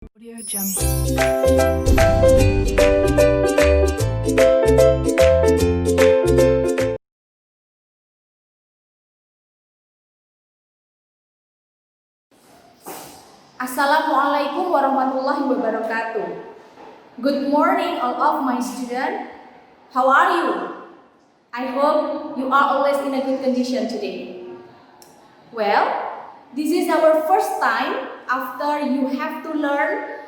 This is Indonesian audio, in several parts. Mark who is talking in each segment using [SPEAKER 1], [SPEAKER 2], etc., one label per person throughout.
[SPEAKER 1] Audio Jungle.
[SPEAKER 2] Assalamualaikum warahmatullahi wabarakatuh. Good morning all of my students. How are you? I hope you are always in a good condition today. Well, this is our first time after you have to learn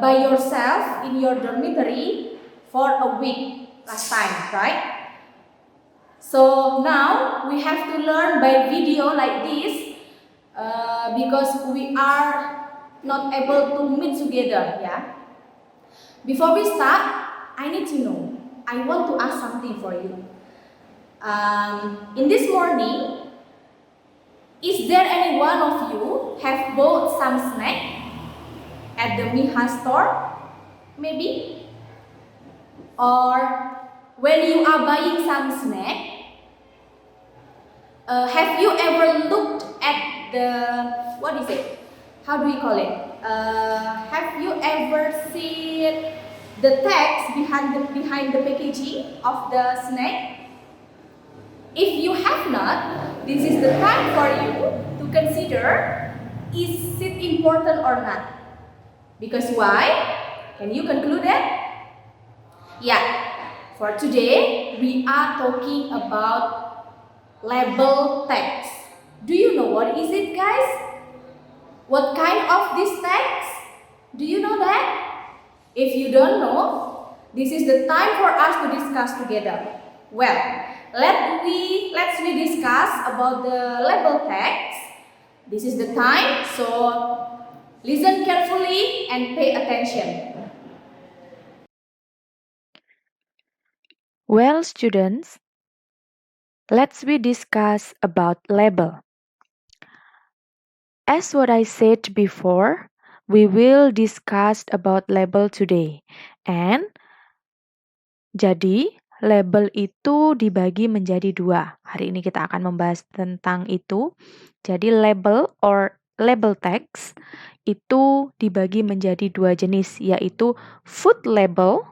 [SPEAKER 2] by yourself in your dormitory for a week last time, right? So now we have to learn by video like this because we are not able to meet together, yeah. Before we start, I need to know. I want to ask something for you. In this morning, is there any one of you have bought some snack at the Miha store? Maybe? Or when you are buying some snack, have you ever looked at the, what is it? How do we call it? Have you ever seen the text behind the packaging of the snack? If you have not, this is the time for you to consider, is it important or not? Because why? Can you conclude it? Yeah, for today we are talking about label text. Do you know what is it, guys? What kind of this text? Do you know that? If you don't know, this is the time for us to discuss together. Well, let's we discuss about the label text. This is the time, so listen carefully and pay attention.
[SPEAKER 3] Well, students, let's we discuss about label. As what I said before, we will discuss about label today. And jadi label itu dibagi menjadi dua. Hari ini kita akan membahas tentang itu. Jadi label or label text itu dibagi menjadi dua jenis, yaitu food label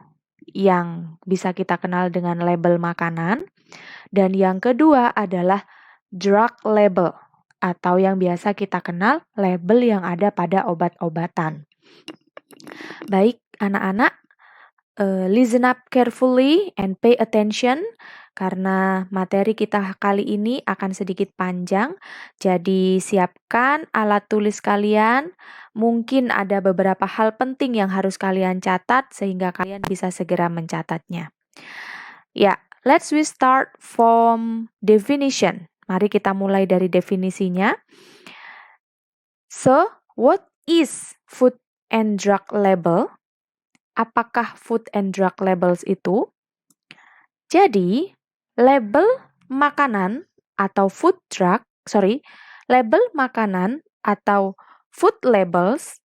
[SPEAKER 3] yang bisa kita kenal dengan label makanan, dan yang kedua adalah drug label atau yang biasa kita kenal label yang ada pada obat-obatan. Baik, anak-anak, listen up carefully and pay attention karena materi kita kali ini akan sedikit panjang. Jadi siapkan alat tulis kalian. Mungkin ada beberapa hal penting yang harus kalian catat sehingga kalian bisa segera mencatatnya. Ya, let's we start from definition. Mari kita mulai dari definisinya. So, what is food and drug label? Apakah food and drug labels itu? Jadi, label makanan atau label makanan atau food labels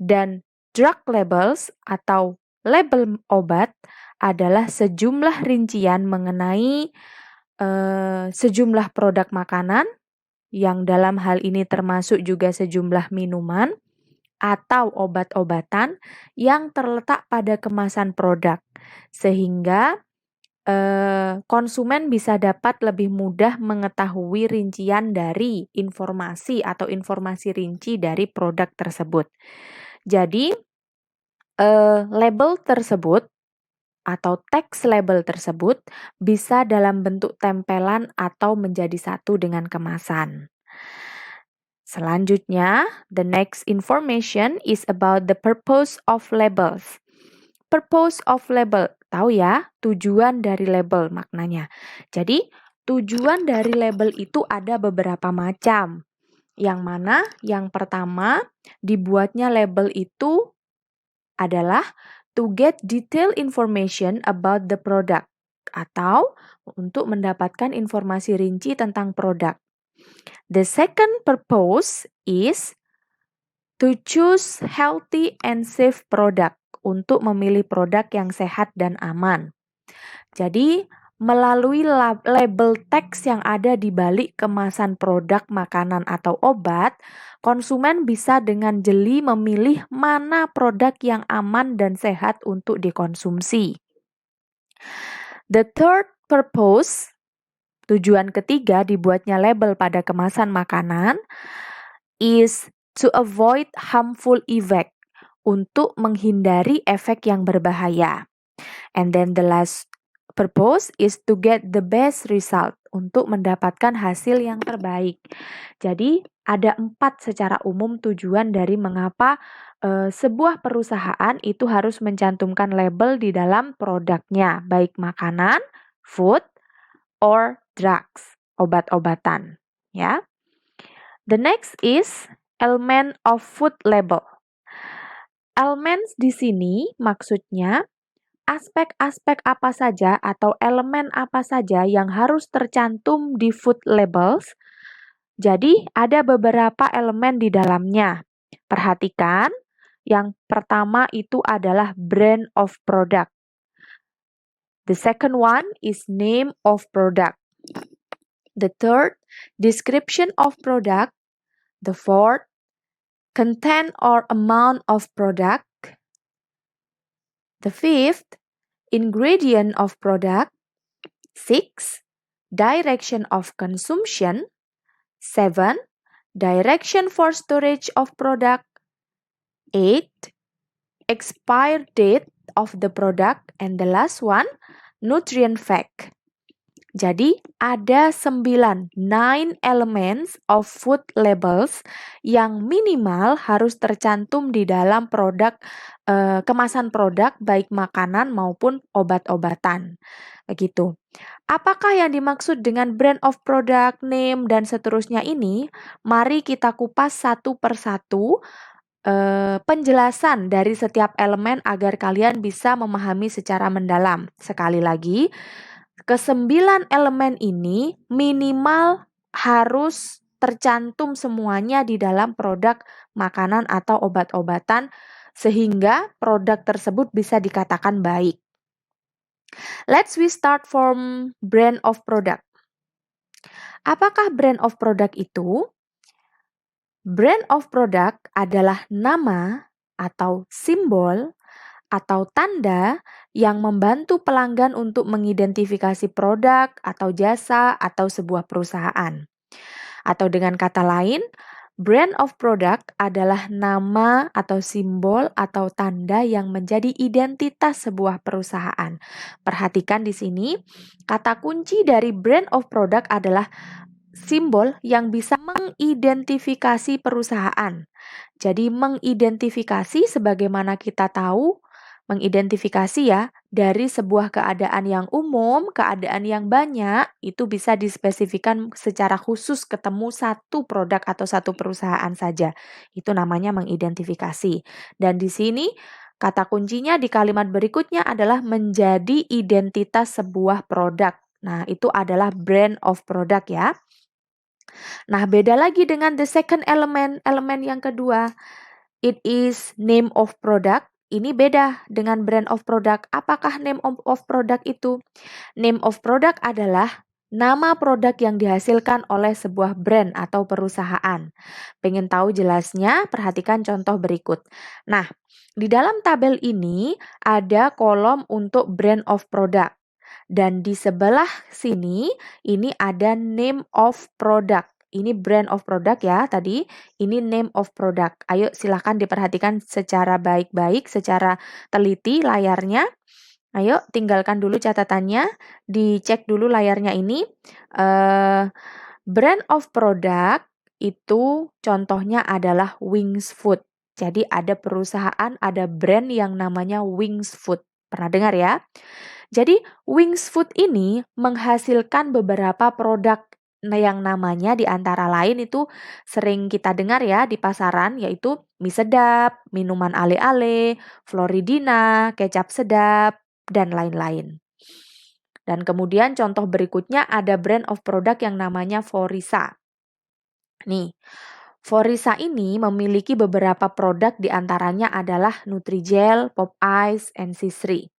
[SPEAKER 3] dan drug labels atau label obat adalah sejumlah rincian mengenai sejumlah produk makanan yang dalam hal ini termasuk juga sejumlah minuman atau obat-obatan yang terletak pada kemasan produk sehingga konsumen bisa dapat lebih mudah mengetahui rincian dari informasi atau informasi rinci dari produk tersebut. Jadi label tersebut atau teks label tersebut bisa dalam bentuk tempelan atau menjadi satu dengan kemasan. Selanjutnya, the next information is about the purpose of labels. Purpose of label, tahu ya, tujuan dari label maknanya. Jadi, tujuan dari label itu ada beberapa macam. Yang mana? Yang pertama, dibuatnya label itu adalah to get detailed information about the product atau untuk mendapatkan informasi rinci tentang produk. The second purpose is to choose healthy and safe product, untuk memilih produk yang sehat dan aman. Jadi melalui label teks yang ada di balik kemasan produk makanan atau obat, konsumen bisa dengan jeli memilih mana produk yang aman dan sehat untuk dikonsumsi. The third purpose, tujuan ketiga dibuatnya label pada kemasan makanan, is to avoid harmful effect, untuk menghindari efek yang berbahaya. And then the last purpose is to get the best result, untuk mendapatkan hasil yang terbaik. Jadi ada 4 secara umum tujuan dari mengapa sebuah perusahaan itu harus mencantumkan label di dalam produknya, baik makanan, food, or drugs, obat-obatan. Ya. The next is element of food label. Elements di sini maksudnya aspek-aspek apa saja atau elemen apa saja yang harus tercantum di food labels. Jadi ada beberapa elemen di dalamnya. Perhatikan, yang pertama itu adalah brand of product. The second one is name of product. The third, description of product. The fourth, content or amount of product. The fifth, ingredient of product. 6, direction of consumption. 7, direction for storage of product. 8, expire date of the product. And the last one, nutrient fact. Jadi ada 9 elements of food labels yang minimal harus tercantum di dalam produk kemasan produk baik makanan maupun obat-obatan. Begitu. Apakah yang dimaksud dengan brand of product, name, dan seterusnya ini? Mari kita kupas satu persatu penjelasan dari setiap elemen agar kalian bisa memahami secara mendalam. Sekali lagi, ke-9 elemen ini minimal harus tercantum semuanya di dalam produk makanan atau obat-obatan sehingga produk tersebut bisa dikatakan baik. Let's we start from brand of product. Apakah brand of product itu? Brand of product adalah nama atau simbol atau tanda yang membantu pelanggan untuk mengidentifikasi produk atau jasa atau sebuah perusahaan. Atau dengan kata lain, brand of product adalah nama atau simbol atau tanda yang menjadi identitas sebuah perusahaan. Perhatikan di sini, kata kunci dari brand of product adalah simbol yang bisa mengidentifikasi perusahaan. Jadi mengidentifikasi sebagaimana kita tahu, mengidentifikasi ya, dari sebuah keadaan yang umum, keadaan yang banyak, itu bisa dispesifikan secara khusus ketemu satu produk atau satu perusahaan saja. Itu namanya mengidentifikasi. Dan di sini kata kuncinya di kalimat berikutnya adalah menjadi identitas sebuah produk. Nah, itu adalah brand of product ya. Nah, beda lagi dengan the second element, elemen yang kedua. It is name of product. Ini beda dengan brand of product. Apakah name of product itu? Name of product adalah nama produk yang dihasilkan oleh sebuah brand atau perusahaan. Pengen tahu jelasnya? Perhatikan contoh berikut. Nah, di dalam tabel ini ada kolom untuk brand of product. Dan di sebelah sini ini ada name of product. Ini brand of product ya tadi, ini name of product. Ayo silahkan diperhatikan secara baik-baik, secara teliti layarnya. Ayo tinggalkan dulu catatannya, dicek dulu layarnya ini. Brand of product itu contohnya adalah Wings Food. Jadi ada perusahaan, ada brand yang namanya Wings Food. Pernah dengar ya? Jadi Wings Food ini menghasilkan beberapa produk yang namanya di antara lain itu sering kita dengar ya di pasaran, yaitu mie sedap, minuman ale-ale, Floridina, kecap sedap, dan lain-lain. Dan kemudian contoh berikutnya ada brand of product yang namanya Forisa. Nih, Forisa ini memiliki beberapa produk di antaranya adalah Nutrijel, Popeyes, and Sisri.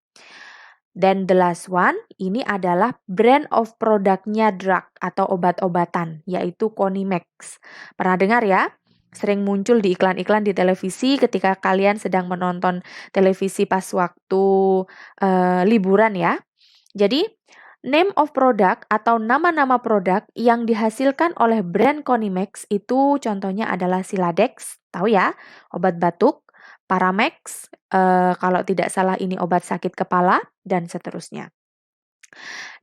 [SPEAKER 3] Then the last one, ini adalah brand of produknya drug atau obat-obatan, yaitu Conimex. Pernah dengar ya? Sering muncul di iklan-iklan di televisi ketika kalian sedang menonton televisi pas waktu liburan ya. Jadi, name of product atau nama-nama produk yang dihasilkan oleh brand Conimex itu contohnya adalah Siladex, tahu ya, obat batuk, Paramex, kalau tidak salah ini obat sakit kepala, dan seterusnya.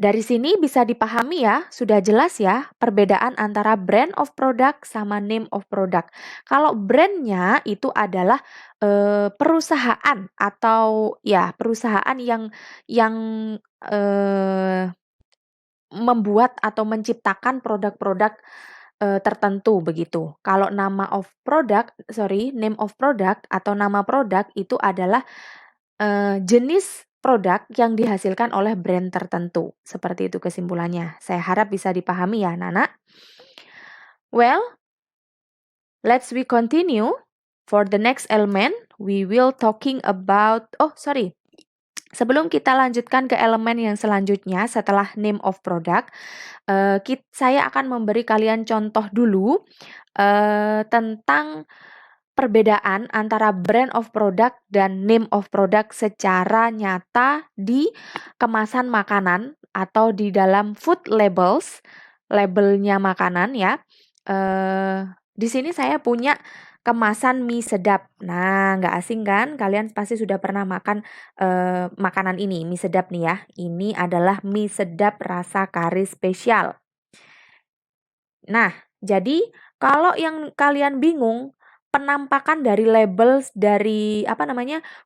[SPEAKER 3] Dari sini bisa dipahami ya, sudah jelas ya perbedaan antara brand of product sama name of product. Kalau brandnya itu adalah perusahaan atau ya perusahaan yang membuat atau menciptakan produk-produk tertentu begitu. Kalau name of product atau nama produk itu adalah jenis produk yang dihasilkan oleh brand tertentu. Seperti itu kesimpulannya. Saya harap bisa dipahami ya, Nana. Well, we continue. For the next element, we will talking about sebelum kita lanjutkan ke elemen yang selanjutnya setelah name of product, saya akan memberi kalian contoh dulu tentang perbedaan antara brand of product dan name of product secara nyata di kemasan makanan atau di dalam food labels, labelnya makanan ya. Di sini saya punya kemasan mie sedap. Nah, nggak asing kan? Kalian pasti sudah pernah makan makanan ini, mie sedap nih ya. Ini adalah mie sedap rasa kari spesial. Nah, jadi kalau yang kalian bingung, penampakan dari labels dari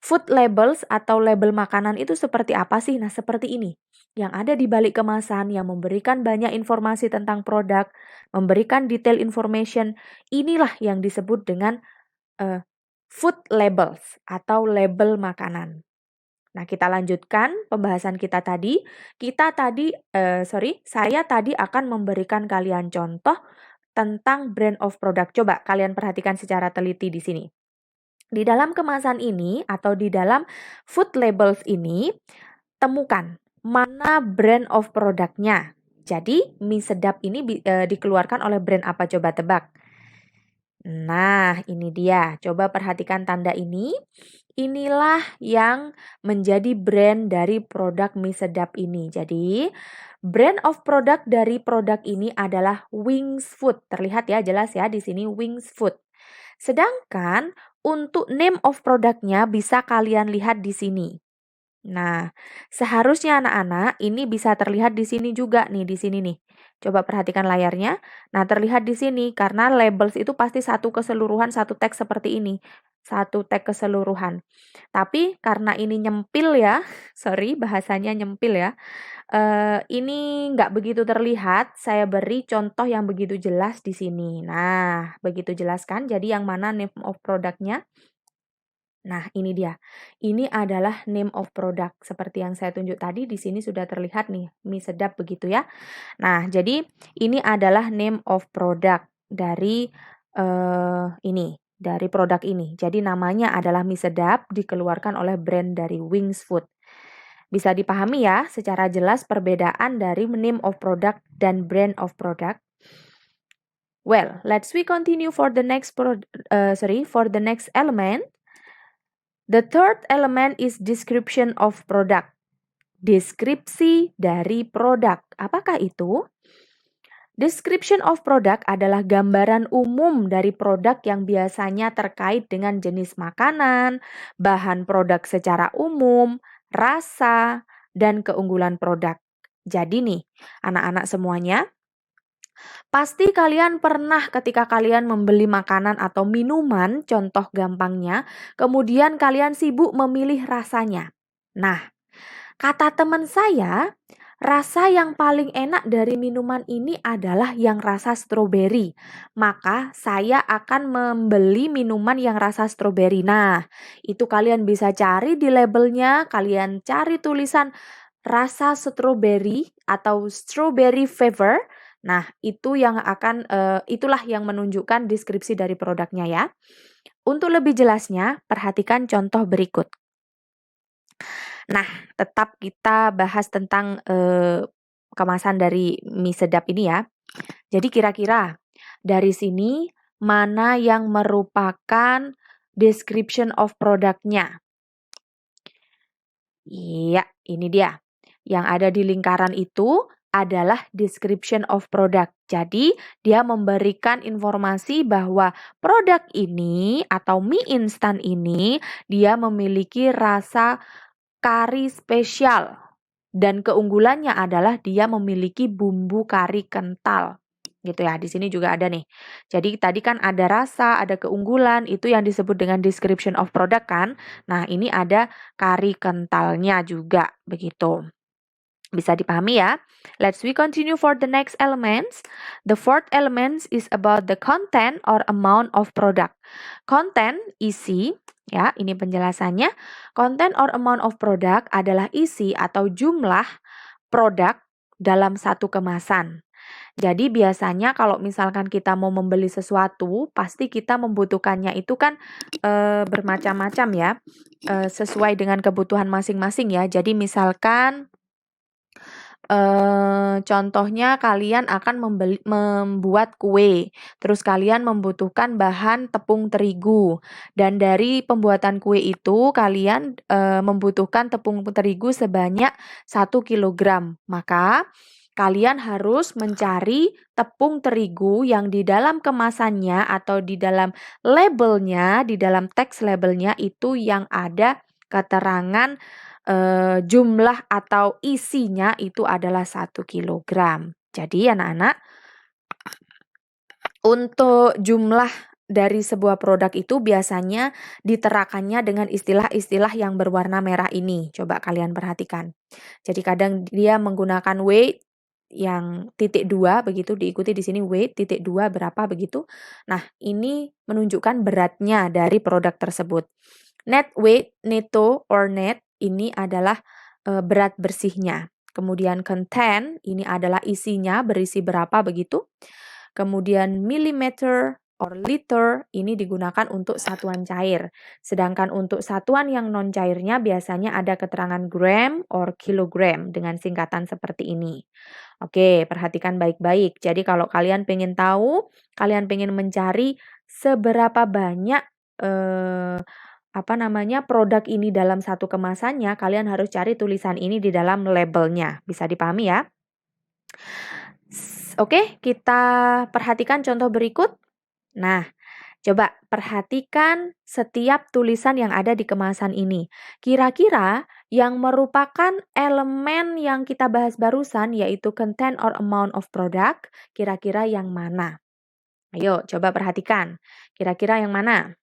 [SPEAKER 3] food labels atau label makanan itu seperti apa sih? Nah, seperti ini. Yang ada di balik kemasan yang memberikan banyak informasi tentang produk, memberikan detail information, inilah yang disebut dengan food labels atau label makanan. Nah, kita lanjutkan pembahasan kita tadi. Saya tadi akan memberikan kalian contoh tentang brand of product. Coba kalian perhatikan secara teliti di sini. Di dalam kemasan ini atau di dalam food labels ini, temukan mana brand of produknya. Jadi, mie sedap ini dikeluarkan oleh brand apa? Coba tebak. Nah, ini dia. Coba perhatikan tanda ini. Inilah yang menjadi brand dari produk mie sedap ini. Jadi, brand of product dari produk ini adalah Wings Food. Terlihat ya, jelas ya di sini Wings Food. Sedangkan untuk name of produknya bisa kalian lihat di sini. Nah, seharusnya anak-anak ini bisa terlihat di sini juga nih, di sini nih. Coba perhatikan layarnya. Nah, terlihat di sini karena labels itu pasti satu keseluruhan, satu teks seperti ini. Satu teks keseluruhan. Tapi karena ini nyempil ya, bahasanya nyempil ya. Ini nggak begitu terlihat, saya beri contoh yang begitu jelas di sini. Nah, begitu jelas kan? Jadi yang mana name of produknya? Nah, ini dia. Ini adalah name of product. Seperti yang saya tunjuk tadi, di sini sudah terlihat nih, mie sedap begitu ya. Nah, jadi ini adalah name of product dari dari produk ini. Jadi namanya adalah mie sedap, dikeluarkan oleh brand dari Wings Food. Bisa dipahami ya secara jelas perbedaan dari name of product dan brand of product. Well, we continue for the next element. The third element is description of product. Deskripsi dari produk. Apakah itu? Description of product adalah gambaran umum dari produk yang biasanya terkait dengan jenis makanan, bahan produk secara umum, rasa, dan keunggulan produk. Jadi nih, anak-anak semuanya, pasti kalian pernah ketika kalian membeli makanan atau minuman, contoh gampangnya, kemudian kalian sibuk memilih rasanya. Nah, kata teman saya, rasa yang paling enak dari minuman ini adalah yang rasa stroberi. Maka saya akan membeli minuman yang rasa stroberi. Nah, itu kalian bisa cari di labelnya, kalian cari tulisan rasa stroberi atau strawberry flavor. Nah, itulah yang menunjukkan deskripsi dari produknya ya. Untuk lebih jelasnya, perhatikan contoh berikut. Nah, tetap kita bahas tentang kemasan dari mie sedap ini ya. Jadi kira-kira dari sini mana yang merupakan description of produknya? Iya, ini dia. Yang ada di lingkaran itu adalah description of product. Jadi, dia memberikan informasi bahwa produk ini atau mie instan ini dia memiliki rasa kari spesial dan keunggulannya adalah dia memiliki bumbu kari kental. Gitu ya. Di sini juga ada nih. Jadi tadi kan ada rasa, ada keunggulan, itu yang disebut dengan description of product kan. Nah, ini ada kari kentalnya juga begitu. Bisa dipahami ya. Let's we continue for the next elements. The fourth element is about the content or amount of product. Content, isi, ya, ini penjelasannya. Content or amount of product adalah isi atau jumlah produk dalam satu kemasan. Jadi biasanya kalau misalkan kita mau membeli sesuatu, pasti kita membutuhkannya itu kan bermacam-macam ya, sesuai dengan kebutuhan masing-masing ya. Jadi misalkan contohnya kalian akan membuat kue, terus kalian membutuhkan bahan tepung terigu, dan dari pembuatan kue itu kalian membutuhkan tepung terigu sebanyak 1 kilogram. Maka kalian harus mencari tepung terigu yang di dalam kemasannya atau di dalam labelnya, di dalam teks labelnya itu yang ada keterangan jumlah atau isinya itu adalah 1 kilogram. Jadi anak-anak, untuk jumlah dari sebuah produk itu biasanya diterakannya dengan istilah-istilah yang berwarna merah ini. Coba kalian perhatikan. Jadi kadang dia menggunakan weight yang titik 2 begitu, diikuti di sini weight titik 2 berapa begitu. Nah, ini menunjukkan beratnya dari produk tersebut. Net weight, netto or net ini adalah berat bersihnya. Kemudian content ini adalah isinya, berisi berapa begitu. Kemudian millimeter or liter ini digunakan untuk satuan cair. Sedangkan untuk satuan yang non cairnya biasanya ada keterangan gram or kilogram dengan singkatan seperti ini. Oke, perhatikan baik-baik. Jadi kalau kalian pengen tahu, kalian pengen mencari seberapa banyak produk ini dalam satu kemasannya, kalian harus cari tulisan ini di dalam labelnya. Bisa dipahami ya? Oke, kita perhatikan contoh berikut. Nah, coba perhatikan setiap tulisan yang ada di kemasan ini. Kira-kira yang merupakan elemen yang kita bahas barusan yaitu content or amount of product, kira-kira yang mana? Ayo, coba perhatikan. Kira-kira yang mana?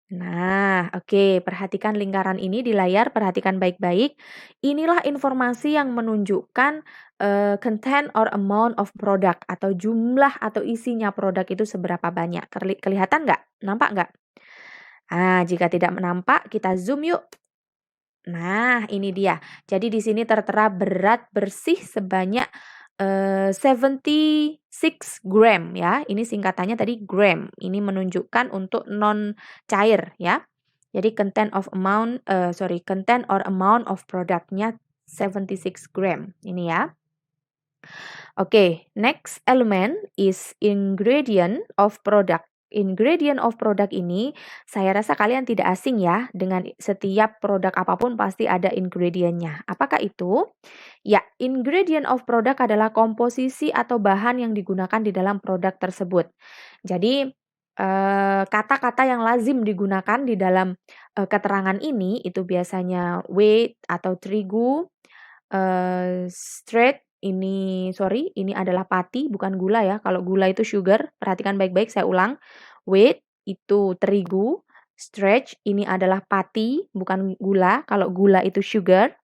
[SPEAKER 3] Nah, oke, perhatikan lingkaran ini di layar, perhatikan baik-baik. Inilah informasi yang menunjukkan content or amount of product atau jumlah atau isinya produk itu seberapa banyak. Kelihatan nggak? Nampak nggak? Nah, jika tidak menampak, kita zoom yuk. Nah, ini dia. Jadi di sini tertera berat bersih sebanyak 76 gram ya. Ini singkatannya tadi gram. Ini menunjukkan untuk non cair ya. Jadi content or amount of produknya 76 gram. Ini ya. Oke, next element is ingredient of product. Ingredient of product ini saya rasa kalian tidak asing ya, dengan setiap produk apapun pasti ada ingredientnya. Apakah itu? Ya, ingredient of product adalah komposisi atau bahan yang digunakan di dalam produk tersebut. Jadi kata-kata yang lazim digunakan di dalam keterangan ini itu biasanya wheat atau terigu, straight ini adalah pati bukan gula ya. Kalau gula itu sugar, perhatikan baik-baik saya ulang. Wheat itu terigu, stretch ini adalah pati bukan gula. Kalau gula itu sugar.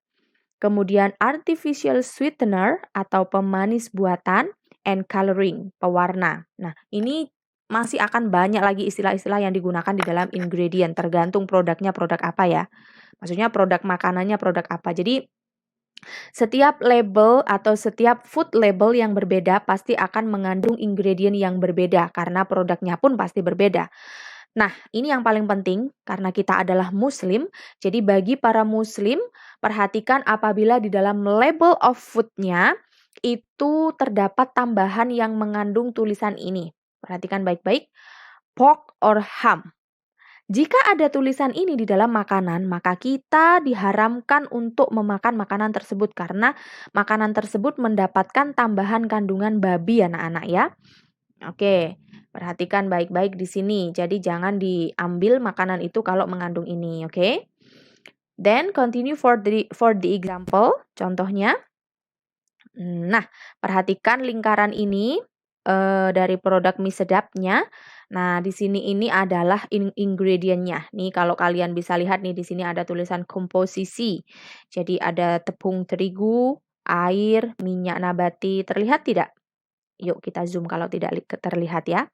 [SPEAKER 3] Kemudian artificial sweetener atau pemanis buatan and coloring, pewarna. Nah, ini masih akan banyak lagi istilah-istilah yang digunakan di dalam ingredient, tergantung produknya produk apa ya. Maksudnya produk makanannya produk apa. Jadi setiap label atau setiap food label yang berbeda pasti akan mengandung ingredient yang berbeda karena produknya pun pasti berbeda. Nah, ini yang paling penting karena kita adalah muslim. Jadi bagi para muslim, perhatikan apabila di dalam label of food-nya itu terdapat tambahan yang mengandung tulisan ini. Perhatikan baik-baik, pork or ham. Jika ada tulisan ini di dalam makanan, maka kita diharamkan untuk memakan makanan tersebut karena makanan tersebut mendapatkan tambahan kandungan babi anak-anak ya. Oke, perhatikan baik-baik di sini. Jadi jangan diambil makanan itu kalau mengandung ini, oke? Then continue for the example. Contohnya, nah, perhatikan lingkaran ini dari produk mie sedapnya. Nah, di sini ini adalah ingredientnya. Nih, kalau kalian bisa lihat nih di sini ada tulisan komposisi. Jadi ada tepung terigu, air, minyak nabati. Terlihat tidak? Yuk kita zoom kalau tidak terlihat ya.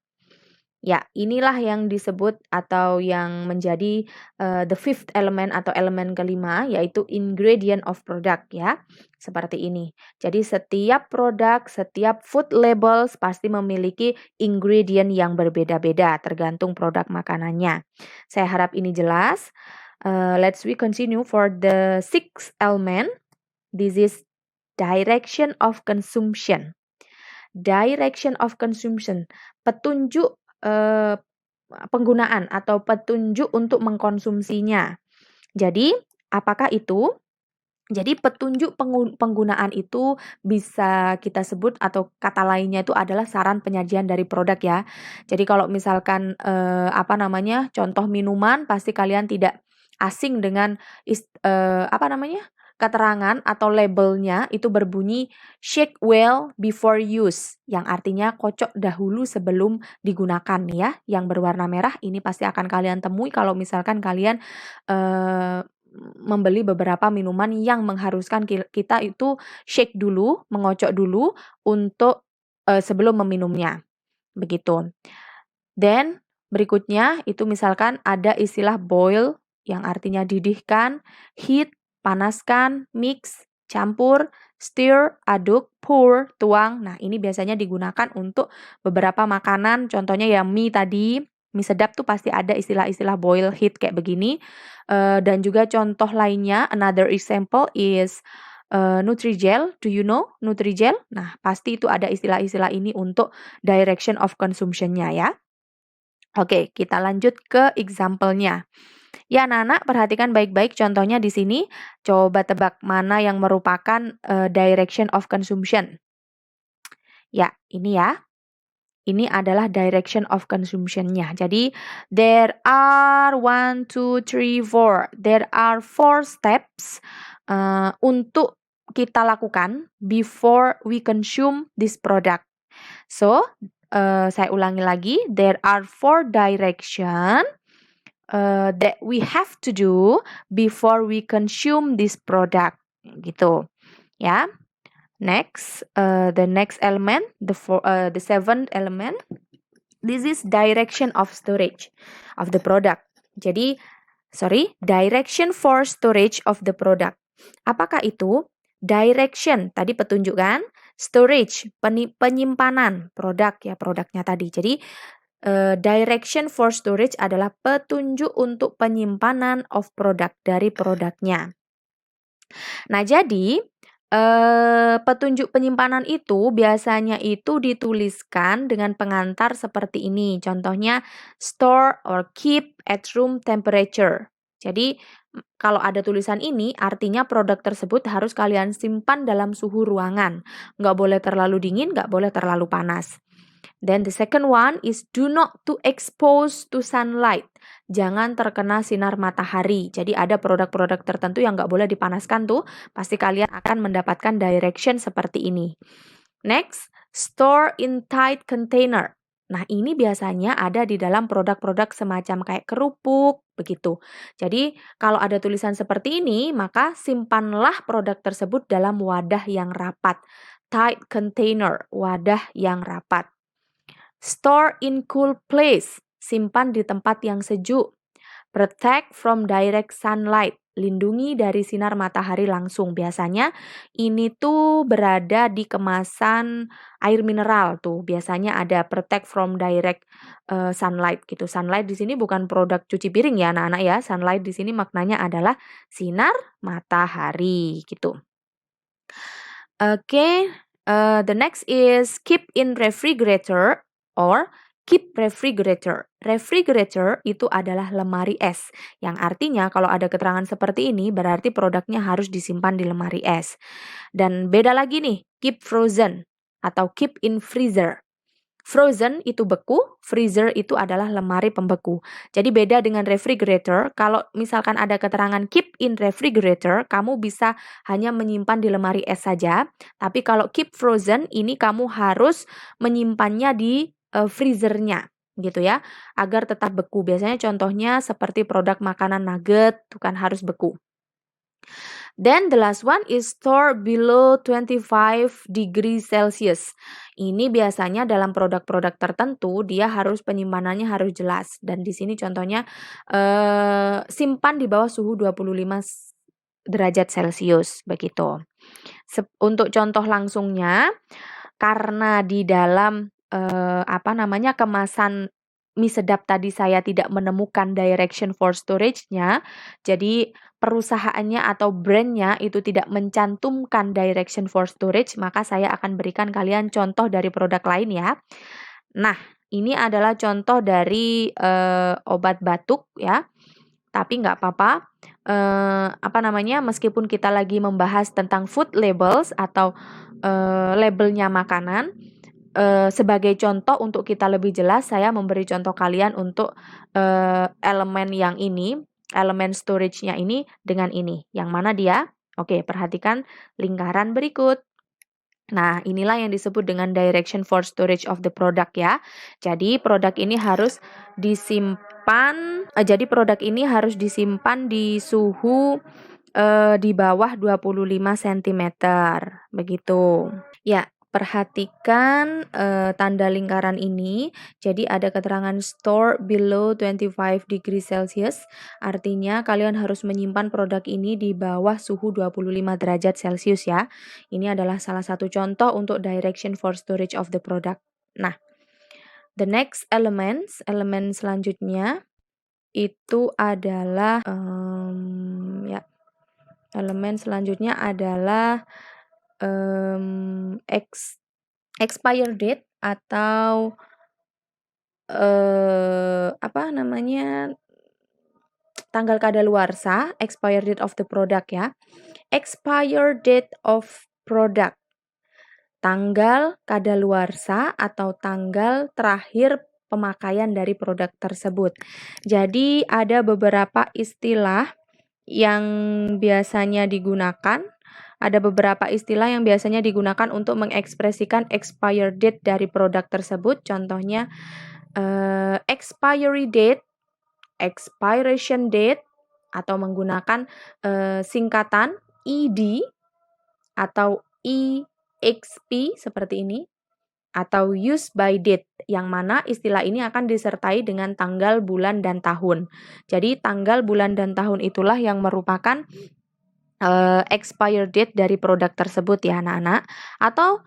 [SPEAKER 3] Ya, inilah yang disebut atau yang menjadi the fifth element atau elemen kelima, yaitu ingredient of product ya. Seperti ini. Jadi setiap produk, setiap food labels pasti memiliki ingredient yang berbeda-beda tergantung produk makanannya. Saya harap ini jelas. Let's we continue for the sixth element. This is direction of consumption. Direction of consumption, petunjuk penggunaan atau petunjuk untuk mengkonsumsinya. Jadi, apakah itu? Jadi petunjuk penggunaan itu bisa kita sebut atau kata lainnya itu adalah saran penyajian dari produk ya. Jadi kalau misalkan contoh minuman pasti kalian tidak asing dengan keterangan atau labelnya itu berbunyi shake well before use, yang artinya kocok dahulu sebelum digunakan ya. Yang berwarna merah ini pasti akan kalian temui kalau misalkan kalian membeli beberapa minuman yang mengharuskan kita itu shake dulu, mengocok dulu untuk sebelum meminumnya. Begitu. Then berikutnya itu misalkan ada istilah boil yang artinya didihkan, heat, panaskan, mix, campur, stir, aduk, pour, tuang. Nah, ini biasanya digunakan untuk beberapa makanan, contohnya ya mie tadi, mie sedap tuh pasti ada istilah-istilah boil, heat kayak begini. Dan juga contoh lainnya, another example is Nutrijel. Do you know Nutrijel? Nah, pasti itu ada istilah-istilah ini untuk direction of consumption-nya ya. Oke, kita lanjut ke example-nya. Ya, anak-anak perhatikan baik-baik contohnya di sini. Coba tebak mana yang merupakan direction of consumption. Ya, ini ya. Ini adalah direction of consumption-nya. Jadi, there are 1, 2, 3, 4. There are 4 steps untuk kita lakukan before we consume this product. So, saya ulangi lagi. There are 4 direction that we have to do before we consume this product. Gitu. Ya. Next, the next element, the seventh element, this is direction of storage of the product. Jadi, direction for storage of the product. Apakah itu? Direction, tadi petunjuk kan? Storage, penyimpanan produk ya, produknya tadi. Jadi, direction for storage adalah petunjuk untuk penyimpanan of product dari produknya. Nah, jadi petunjuk penyimpanan itu biasanya itu dituliskan dengan pengantar seperti ini. Contohnya store or keep at room temperature. Jadi kalau ada tulisan ini artinya produk tersebut harus kalian simpan dalam suhu ruangan. Nggak boleh terlalu dingin, nggak boleh terlalu panas. Then the second one is do not to expose to sunlight. Jangan terkena sinar matahari. Jadi ada produk-produk tertentu yang nggak boleh dipanaskan tuh. Pasti kalian akan mendapatkan direction seperti ini. Next, store in tight container. Nah, ini biasanya ada di dalam produk-produk semacam kayak kerupuk, begitu. Jadi, kalau ada tulisan seperti ini, maka simpanlah produk tersebut dalam wadah yang rapat. Tight container, wadah yang rapat. Store in cool place, simpan di tempat yang sejuk. Protect from direct sunlight. Lindungi dari sinar matahari langsung. Biasanya ini tuh berada di kemasan air mineral tuh. Biasanya ada protect from direct sunlight gitu. Sunlight di sini bukan produk cuci piring ya anak-anak ya. Sunlight di sini maknanya adalah sinar matahari gitu. Oke, the next is keep in refrigerator or keep refrigerator. Refrigerator itu adalah lemari es, yang artinya kalau ada keterangan seperti ini berarti produknya harus disimpan di lemari es. Dan beda lagi nih, keep frozen atau keep in freezer. Frozen itu beku, freezer itu adalah lemari pembeku. Jadi beda dengan refrigerator, kalau misalkan ada keterangan keep in refrigerator, kamu bisa hanya menyimpan di lemari es saja. Tapi kalau keep frozen, ini kamu harus menyimpannya di freezernya gitu ya, agar tetap beku. Biasanya contohnya seperti produk makanan nugget, itu kan harus beku. Then the last one is store below 25 degrees Celsius. Ini biasanya dalam produk-produk tertentu dia harus penyimpanannya harus jelas. Dan di sini contohnya simpan di bawah suhu 25 derajat Celcius begitu. Untuk contoh langsungnya, karena di dalam kemasan mie sedap tadi saya tidak menemukan direction for storage-nya, jadi perusahaannya atau brand-nya itu tidak mencantumkan direction for storage, maka saya akan berikan kalian contoh dari produk lain ya. Nah, ini adalah contoh dari obat batuk ya. Tapi nggak apa-apa, meskipun kita lagi membahas tentang food labels atau labelnya makanan, sebagai contoh untuk kita lebih jelas, saya memberi contoh kalian untuk elemen yang ini, elemen storage-nya ini dengan ini. Yang mana dia? Oke, perhatikan lingkaran berikut. Nah, inilah yang disebut dengan direction for storage of the product ya. Jadi produk ini harus disimpan, di suhu di bawah 25 cm, begitu. Ya, perhatikan tanda lingkaran ini. Jadi ada keterangan store below 25 degrees Celsius. Artinya kalian harus menyimpan produk ini di bawah suhu 25 derajat Celcius ya. Ini adalah salah satu contoh untuk direction for storage of the product. Nah, the next elemen selanjutnya itu adalah elemen selanjutnya adalah expire date atau tanggal kadaluarsa, expire date of the product ya. Expire date of product, tanggal kadaluarsa atau tanggal terakhir pemakaian dari produk tersebut. Jadi ada beberapa istilah yang biasanya digunakan. Ada beberapa istilah yang biasanya digunakan untuk mengekspresikan expire date dari produk tersebut. Contohnya expiry date, expiration date, atau menggunakan singkatan ED atau EXP seperti ini, atau use by date, yang mana istilah ini akan disertai dengan tanggal, bulan, dan tahun. Jadi tanggal, bulan, dan tahun itulah yang merupakan expire date dari produk tersebut ya anak-anak. Atau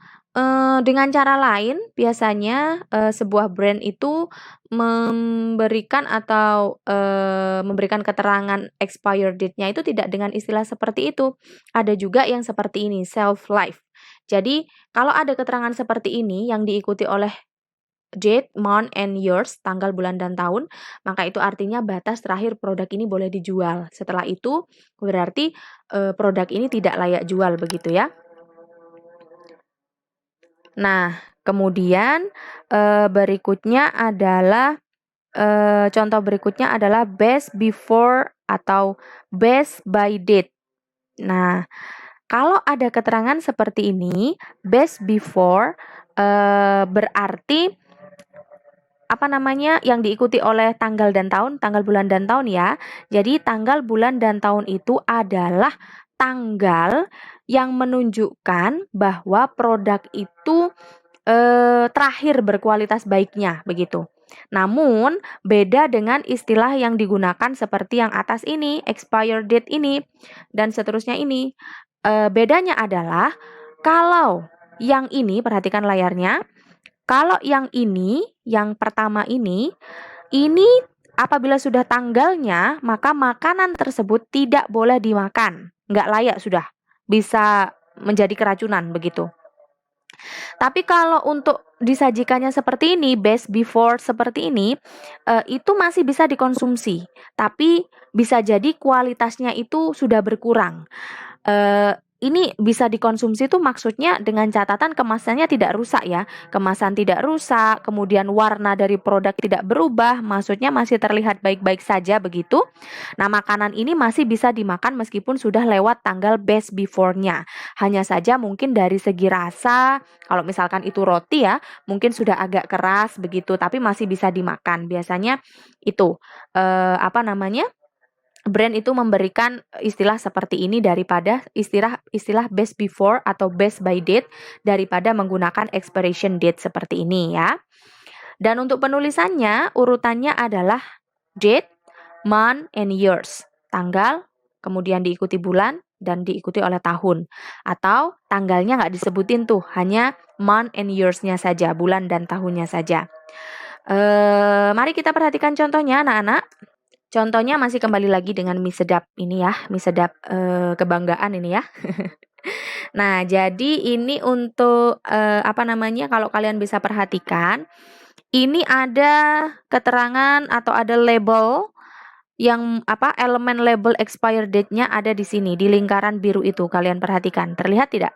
[SPEAKER 3] dengan cara lain, biasanya sebuah brand itu memberikan keterangan expire date-nya itu tidak dengan istilah seperti itu. Ada juga yang seperti ini, shelf life. Jadi kalau ada keterangan seperti ini yang diikuti oleh date, month, and years, tanggal, bulan, dan tahun, maka itu artinya batas terakhir produk ini boleh dijual. Setelah itu berarti produk ini tidak layak jual begitu ya. Nah, kemudian berikutnya adalah contoh berikutnya adalah best before atau best by date. Nah, kalau ada keterangan seperti ini, best before berarti yang diikuti oleh tanggal dan tahun, tanggal, bulan, dan tahun ya. Jadi tanggal, bulan, dan tahun itu adalah tanggal yang menunjukkan bahwa produk itu terakhir berkualitas baiknya begitu. Namun, beda dengan istilah yang digunakan seperti yang atas ini, expired date ini, dan seterusnya ini. Bedanya adalah kalau yang ini, perhatikan layarnya, kalau yang ini, yang pertama ini apabila sudah tanggalnya, maka makanan tersebut tidak boleh dimakan. Nggak layak sudah, bisa menjadi keracunan begitu. Tapi kalau untuk disajikannya seperti ini, best before seperti ini, itu masih bisa dikonsumsi. Tapi bisa jadi kualitasnya itu sudah berkurang. Ini bisa dikonsumsi itu maksudnya dengan catatan kemasannya tidak rusak ya. Kemasan tidak rusak, kemudian warna dari produk tidak berubah, maksudnya masih terlihat baik-baik saja begitu. Nah, makanan ini masih bisa dimakan meskipun sudah lewat tanggal best before-nya. Hanya saja mungkin dari segi rasa, kalau misalkan itu roti ya, mungkin sudah agak keras begitu, tapi masih bisa dimakan. Biasanya itu brand itu memberikan istilah seperti ini daripada istilah best before atau best by date daripada menggunakan expiration date seperti ini ya. Dan untuk penulisannya urutannya adalah date, month, and years. Tanggal, kemudian diikuti bulan, dan diikuti oleh tahun. Atau tanggalnya nggak disebutin tuh, hanya month and years-nya saja, bulan dan tahunnya saja. Mari kita perhatikan contohnya anak-anak. Contohnya masih kembali lagi dengan mie sedap ini ya, mie sedap kebanggaan ini ya. Nah, jadi ini untuk kalau kalian bisa perhatikan, ini ada keterangan atau ada label yang elemen label expire date-nya ada di sini di lingkaran biru itu. Kalian perhatikan, terlihat tidak?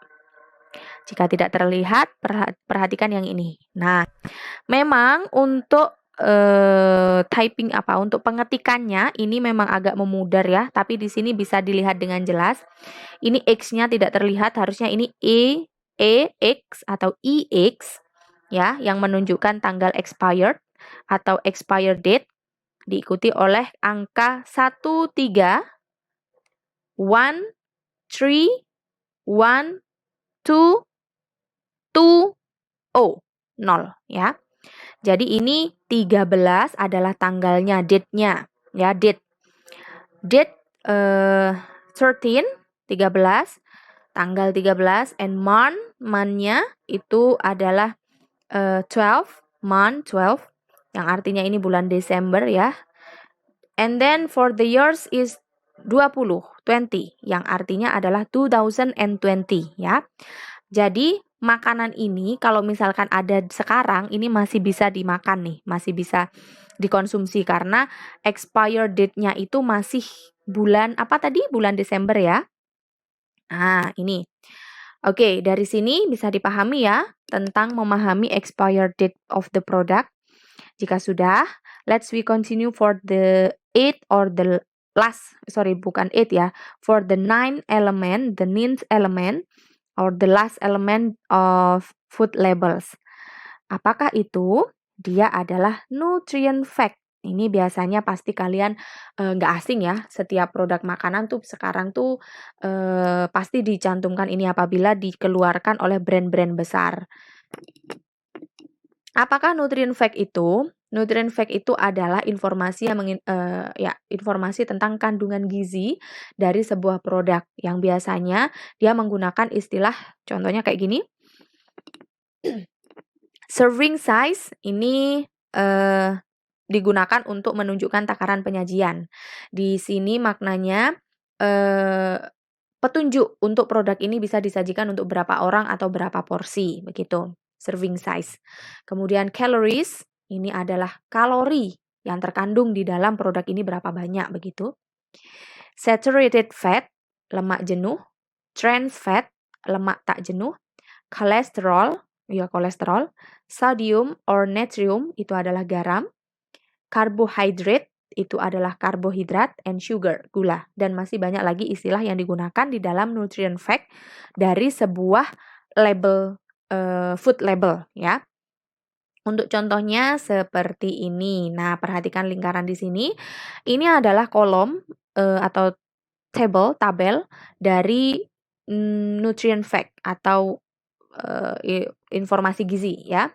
[SPEAKER 3] Jika tidak terlihat, perhatikan yang ini. Nah, memang untuk untuk pengetikannya ini memang agak memudar ya, tapi di sini bisa dilihat dengan jelas. Ini X-nya tidak terlihat, harusnya ini EX atau EX ya, yang menunjukkan tanggal expired atau expired date, diikuti oleh angka 13 1 3 1 2 2 0 ya. Jadi ini 13 adalah tanggalnya, date-nya ya, date 13 tanggal 13, and month-nya itu adalah 12 yang artinya ini bulan Desember ya. And then for the years is 20 yang artinya adalah 2020 ya. Jadi makanan ini kalau misalkan ada sekarang ini masih bisa dimakan nih, masih bisa dikonsumsi karena expired date-nya itu masih bulan apa tadi? Bulan Desember ya. Nah, ini. Oke, dari sini bisa dipahami ya tentang memahami expired date of the product. Jika sudah, let's we continue for the 8 or the for the ninth element or the last element of food labels. Apakah itu? Dia adalah nutrient fact. Ini biasanya pasti kalian nggak asing ya. Setiap produk makanan tuh sekarang tuh pasti dicantumkan ini apabila dikeluarkan oleh brand-brand besar. Apakah nutrient fact itu? Nutrient fact itu adalah informasi informasi tentang kandungan gizi dari sebuah produk yang biasanya dia menggunakan istilah, contohnya kayak gini. Serving size ini digunakan untuk menunjukkan takaran penyajian. Di sini maknanya petunjuk untuk produk ini bisa disajikan untuk berapa orang atau berapa porsi, begitu. Serving size. Kemudian calories, ini adalah kalori yang terkandung di dalam produk ini berapa banyak, begitu. Saturated fat, lemak jenuh. Trans fat, lemak tak jenuh. Kolesterol, sodium or natrium, itu adalah garam. Carbohydrate, itu adalah karbohidrat, and sugar, gula. Dan masih banyak lagi istilah yang digunakan di dalam nutrient fact dari sebuah label food label ya. Untuk contohnya seperti ini. Nah, perhatikan lingkaran di sini. Ini adalah kolom atau tabel dari nutrient fact atau informasi gizi ya.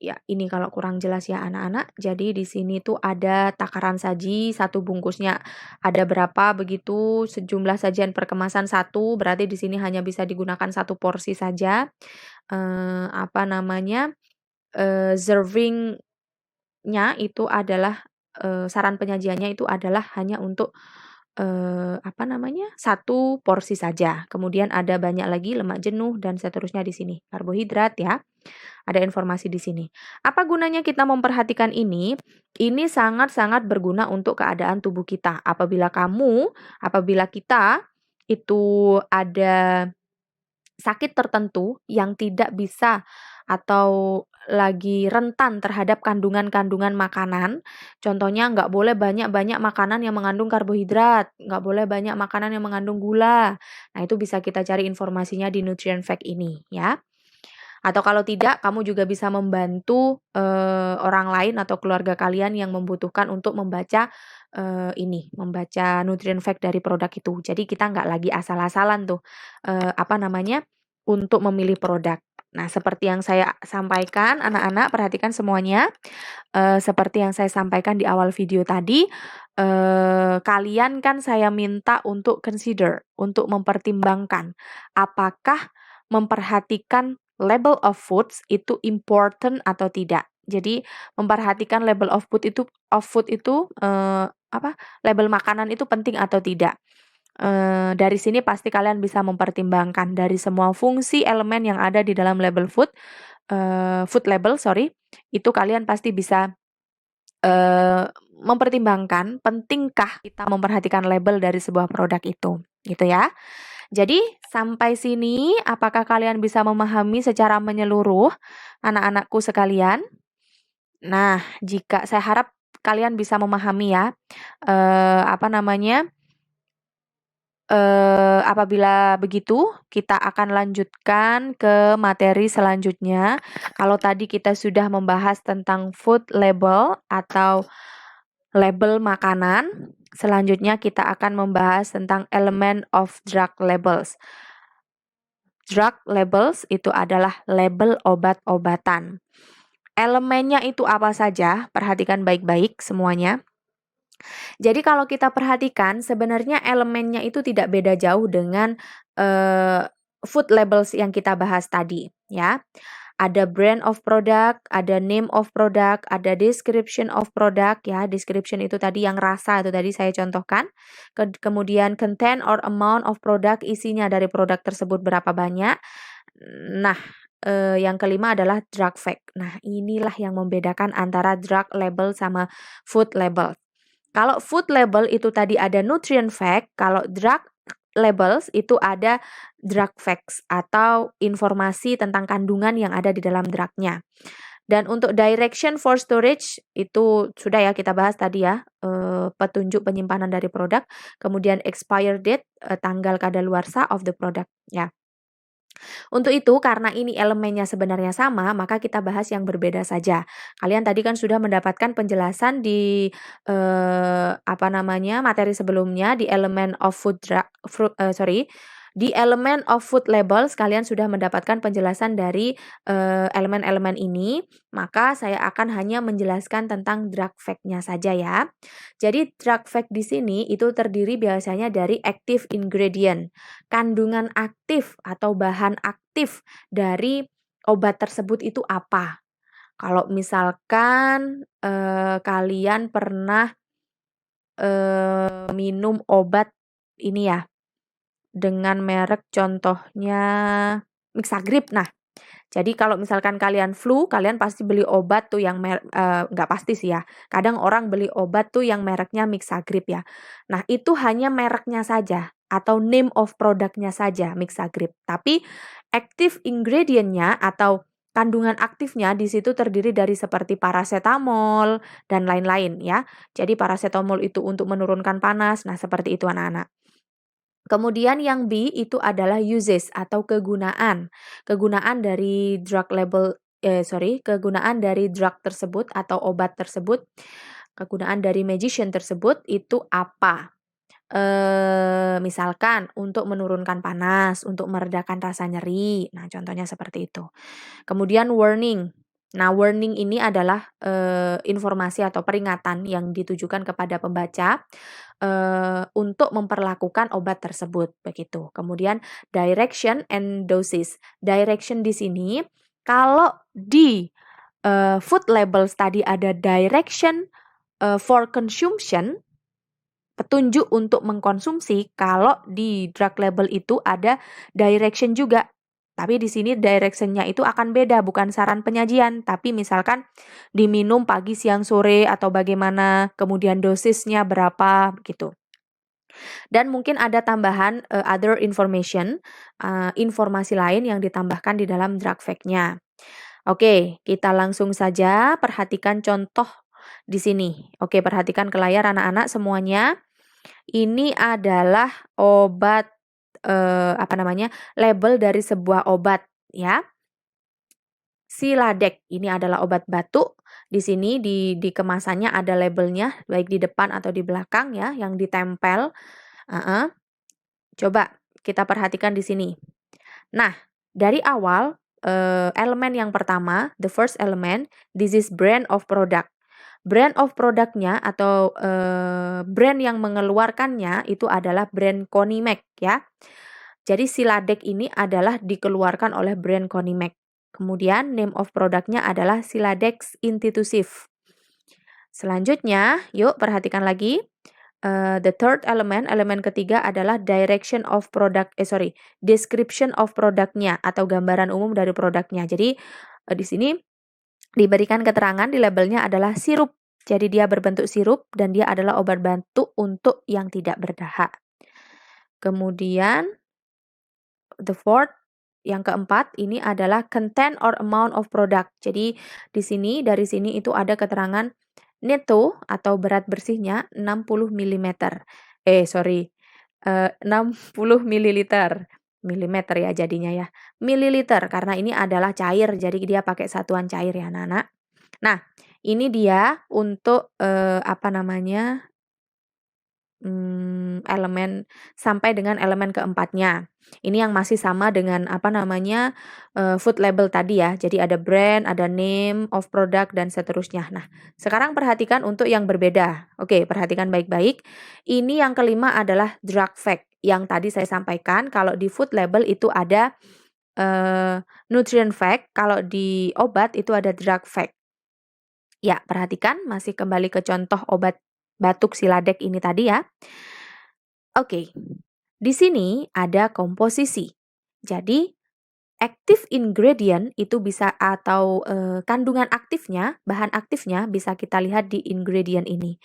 [SPEAKER 3] Ya, ini kalau kurang jelas ya anak-anak. Jadi di sini tuh ada takaran saji satu bungkusnya. Ada berapa begitu sejumlah sajian perkemasan satu, berarti di sini hanya bisa digunakan satu porsi saja. Apa namanya? Serving-nya itu adalah saran penyajiannya itu adalah hanya untuk apa namanya? Satu porsi saja. Kemudian ada banyak lagi lemak jenuh dan seterusnya di sini. Karbohidrat ya. Ada informasi di sini. Apa gunanya kita memperhatikan ini? Ini sangat-sangat berguna untuk keadaan tubuh kita. Apabila kita itu ada sakit tertentu yang tidak bisa atau lagi rentan terhadap kandungan-kandungan makanan, contohnya nggak boleh banyak-banyak makanan yang mengandung karbohidrat, nggak boleh banyak makanan yang mengandung gula. Nah, itu bisa kita cari informasinya di nutrient fact ini ya. Atau kalau tidak, kamu juga bisa membantu, orang lain atau keluarga kalian yang membutuhkan untuk membaca, membaca nutrient fact dari produk itu. Jadi kita nggak lagi asal-asalan tuh, apa namanya, untuk memilih produk. Nah, seperti yang saya sampaikan anak-anak perhatikan semuanya, seperti yang saya sampaikan di awal video tadi, kalian kan saya minta untuk consider, untuk mempertimbangkan, apakah memperhatikan label of foods itu important atau tidak. Jadi memperhatikan label of food itu, label makanan itu penting atau tidak. Dari sini pasti kalian bisa mempertimbangkan dari semua fungsi elemen yang ada di dalam label food label sorry, itu kalian pasti bisa, mempertimbangkan pentingkah kita memperhatikan label dari sebuah produk itu, gitu ya. Jadi sampai sini apakah kalian bisa memahami secara menyeluruh anak-anakku sekalian? Nah, saya harap kalian bisa memahami ya, apa namanya, apabila begitu kita akan lanjutkan ke materi selanjutnya. Kalau tadi kita sudah membahas tentang food label atau label makanan, selanjutnya kita akan membahas tentang element of drug labels. Drug labels itu adalah label obat-obatan. Elemennya itu apa saja? Perhatikan baik-baik semuanya. Jadi kalau kita perhatikan sebenarnya elemennya itu tidak beda jauh dengan food labels yang kita bahas tadi, ya. Ada brand of product, ada name of product, ada description of product ya. Description itu tadi yang rasa itu tadi saya contohkan. Kemudian content or amount of product, isinya dari produk tersebut berapa banyak. Nah, yang kelima adalah drug fact. Nah, inilah yang membedakan antara drug label sama food label. Kalau food label itu tadi ada nutrient fact, kalau drug labels itu ada drug facts atau informasi tentang kandungan yang ada di dalam drugnya. Dan untuk direction for storage itu sudah ya kita bahas tadi ya, petunjuk penyimpanan dari produk, kemudian expire date, tanggal kadaluarsa of the product ya. Untuk itu, karena ini elemennya sebenarnya sama, maka kita bahas yang berbeda saja. Kalian tadi kan sudah mendapatkan penjelasan di materi sebelumnya di elemen of di elemen of food labels kalian sudah mendapatkan penjelasan dari elemen-elemen ini, maka saya akan hanya menjelaskan tentang drug fact-nya saja ya. Jadi drug fact di sini itu terdiri biasanya dari active ingredient, kandungan aktif atau bahan aktif dari obat tersebut itu apa. Kalau misalkan kalian pernah minum obat ini ya, dengan merek contohnya Mixagrip. Nah, jadi kalau misalkan kalian flu, kalian pasti beli obat tuh yang nggak pasti sih ya. Kadang orang beli obat tuh yang mereknya Mixagrip ya. Nah, itu hanya mereknya saja atau name of produknya saja Mixagrip. Tapi active ingredient-nya atau kandungan aktifnya di situ terdiri dari seperti paracetamol dan lain-lain ya. Jadi paracetamol itu untuk menurunkan panas. Nah, seperti itu anak-anak. Kemudian yang B itu adalah uses atau kegunaan. Kegunaan dari kegunaan dari drug tersebut atau obat tersebut, kegunaan dari medicine tersebut itu apa? Misalkan untuk menurunkan panas, untuk meredakan rasa nyeri. Nah, contohnya seperti itu. Kemudian warning. Nah, warning ini adalah informasi atau peringatan yang ditujukan kepada pembaca untuk memperlakukan obat tersebut begitu. Kemudian direction and doses. Direction di sini kalau di food labels tadi ada direction for consumption, petunjuk untuk mengkonsumsi. Kalau di drug label itu ada direction juga. Tapi di sini direction-nya itu akan beda, bukan saran penyajian, tapi misalkan diminum pagi, siang, sore atau bagaimana, kemudian dosisnya berapa gitu. Dan mungkin ada tambahan other information, informasi lain yang ditambahkan di dalam drug fact-nya. Oke, kita langsung saja perhatikan contoh di sini. Oke, perhatikan ke layar anak-anak semuanya. Ini adalah obat label dari sebuah obat ya. Siladek ini adalah obat batuk. Di sini di kemasannya ada labelnya baik di depan atau di belakang ya yang ditempel. Coba kita perhatikan di sini. Nah, dari awal elemen yang pertama, the first element, this is brand of product. Brand of produknya atau brand yang mengeluarkannya itu adalah brand Conimax ya. Jadi Siladek ini adalah dikeluarkan oleh brand Conimax. Kemudian name of produknya adalah Siladex Intuitive. Selanjutnya, yuk perhatikan lagi. The third element, elemen ketiga adalah description of produknya atau gambaran umum dari produknya. Jadi di sini diberikan keterangan di labelnya adalah sirup. Jadi dia berbentuk sirup dan dia adalah obat batuk untuk yang tidak berdahak. Kemudian the fourth, yang keempat ini adalah content or amount of product. Jadi dari sini itu ada keterangan neto atau berat bersihnya 60 mm. 60 mililiter. Milimeter ya jadinya ya. Mililiter karena ini adalah cair jadi dia pakai satuan cair ya anak-anak. Nah, ini dia untuk elemen sampai dengan elemen keempatnya. Ini yang masih sama dengan food label tadi ya. Jadi ada brand, ada name of product dan seterusnya. Nah, sekarang perhatikan untuk yang berbeda. Oke, perhatikan baik-baik. Ini yang kelima adalah drug fact. Yang tadi saya sampaikan kalau di food label itu ada nutrient fact, kalau di obat itu ada drug fact. Ya, perhatikan masih kembali ke contoh obat batuk Siladek ini tadi ya. Oke, di sini ada komposisi. Jadi, active ingredient itu bisa atau kandungan aktifnya, bahan aktifnya bisa kita lihat di ingredient ini.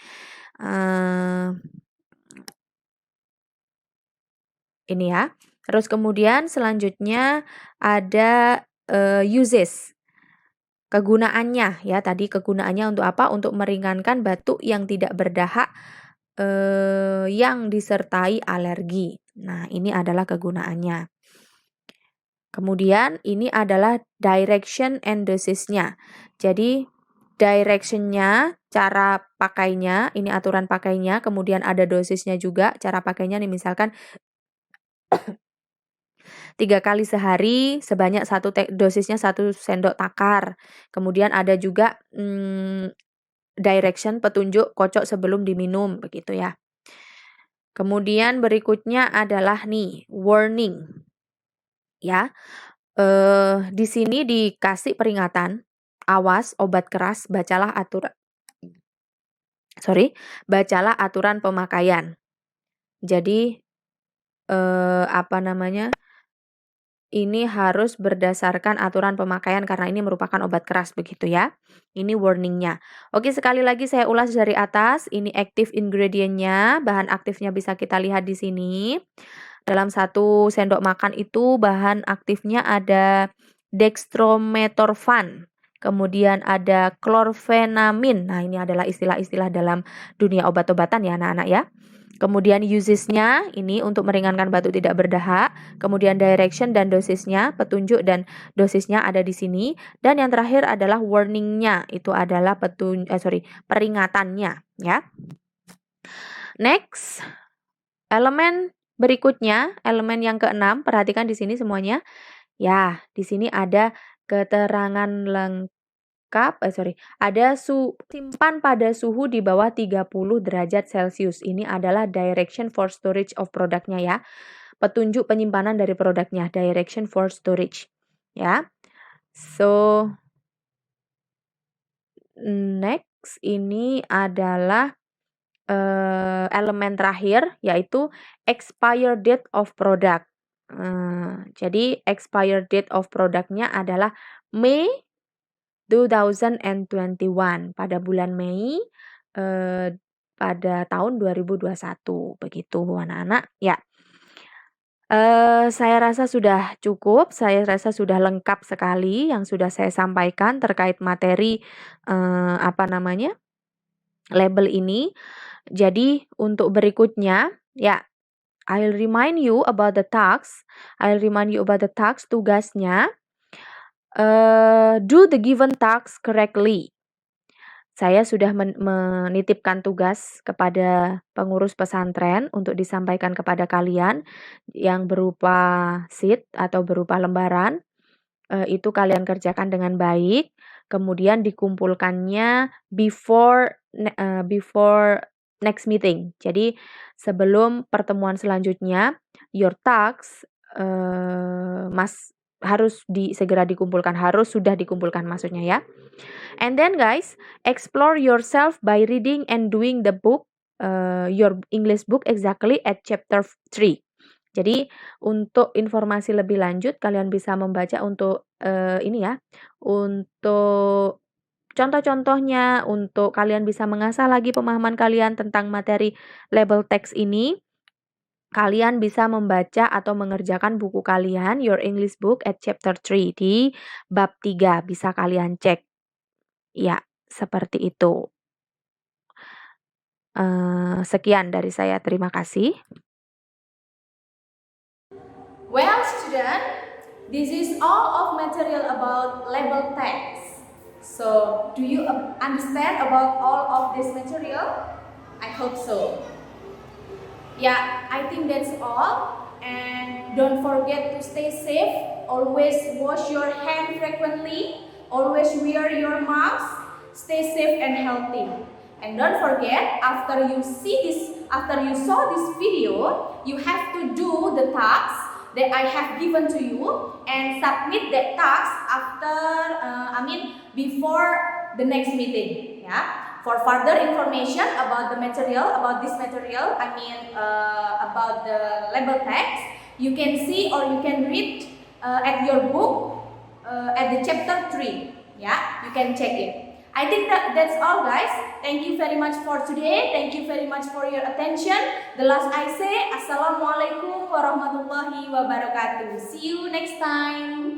[SPEAKER 3] Ini ya. Terus kemudian selanjutnya ada uses. Kegunaannya ya, tadi kegunaannya untuk apa? Untuk meringankan batuk yang tidak berdahak yang disertai alergi. Nah, ini adalah kegunaannya. Kemudian ini adalah direction and dosisnya. Jadi directionnya, cara pakainya, ini aturan pakainya, kemudian ada dosisnya juga, cara pakainya nih misalkan 3 kali sehari sebanyak dosisnya 1 sendok takar. Kemudian ada juga direction, petunjuk kocok sebelum diminum begitu ya. Kemudian berikutnya adalah nih warning. Ya. Di sini dikasih peringatan, awas obat keras, bacalah aturan pemakaian. Jadi ini harus berdasarkan aturan pemakaian karena ini merupakan obat keras begitu ya. Ini warningnya. Oke, sekali lagi saya ulas dari atas. Ini active ingredient-nya, bahan aktifnya bisa kita lihat di sini. Dalam 1 sendok makan itu bahan aktifnya ada dextromethorphan. Kemudian ada chlorphenamin. Nah, ini adalah istilah-istilah dalam dunia obat-obatan ya anak-anak ya. Kemudian usesnya ini untuk meringankan batuk tidak berdahak. Kemudian direction dan dosisnya, petunjuk dan dosisnya ada di sini. Dan yang terakhir adalah warningnya, itu adalah peringatannya ya. Next, elemen berikutnya, elemen yang keenam, perhatikan di sini semuanya. Ya, di sini ada keterangan simpan pada suhu di bawah 30 derajat Celcius. Ini adalah direction for storage of produknya ya. Petunjuk penyimpanan dari produknya, direction for storage. Ya. So, next ini adalah elemen terakhir, yaitu expire date of product. Jadi expire date of produknya adalah Mei 2021, pada bulan Mei pada tahun 2021, begitu anak-anak ya. Saya rasa sudah cukup, saya rasa sudah lengkap sekali yang sudah saya sampaikan terkait materi label ini. Jadi untuk berikutnya ya, I'll remind you about the tasks. Tugasnya. Do the given tasks correctly. Saya sudah menitipkan tugas kepada pengurus pesantren untuk disampaikan kepada kalian yang berupa sheet atau berupa lembaran. Itu kalian kerjakan dengan baik. Kemudian dikumpulkannya before next meeting. Jadi sebelum pertemuan selanjutnya, your tasks harus segera dikumpulkan, sudah dikumpulkan maksudnya ya. And then guys, explore yourself by reading and doing the book, your English book exactly at chapter 3. Jadi untuk informasi lebih lanjut kalian bisa membaca untuk untuk contoh-contohnya, untuk kalian bisa mengasah lagi pemahaman kalian tentang materi label text ini. Kalian bisa membaca atau mengerjakan buku kalian, your English book at chapter 3 di bab 3, bisa kalian cek. Ya, seperti itu. Sekian dari saya, terima kasih.
[SPEAKER 2] Well, student, this is all of material about label text. So, do you understand about all of this material? I hope so. Yeah, I think that's all. And don't forget to stay safe. Always wash your hands frequently. Always wear your mask. Stay safe and healthy. And don't forget, after you saw this video, you have to do the tasks that I have given to you and submit that task before the next meeting. Yeah. For further information about this material, about the label text, you can see or you can read at your book at the chapter 3. Yeah, you can check it. I think that's all, guys. Thank you very much for today. Thank you very much for your attention. The last I say, Assalamualaikum warahmatullahi wabarakatuh. See you next time.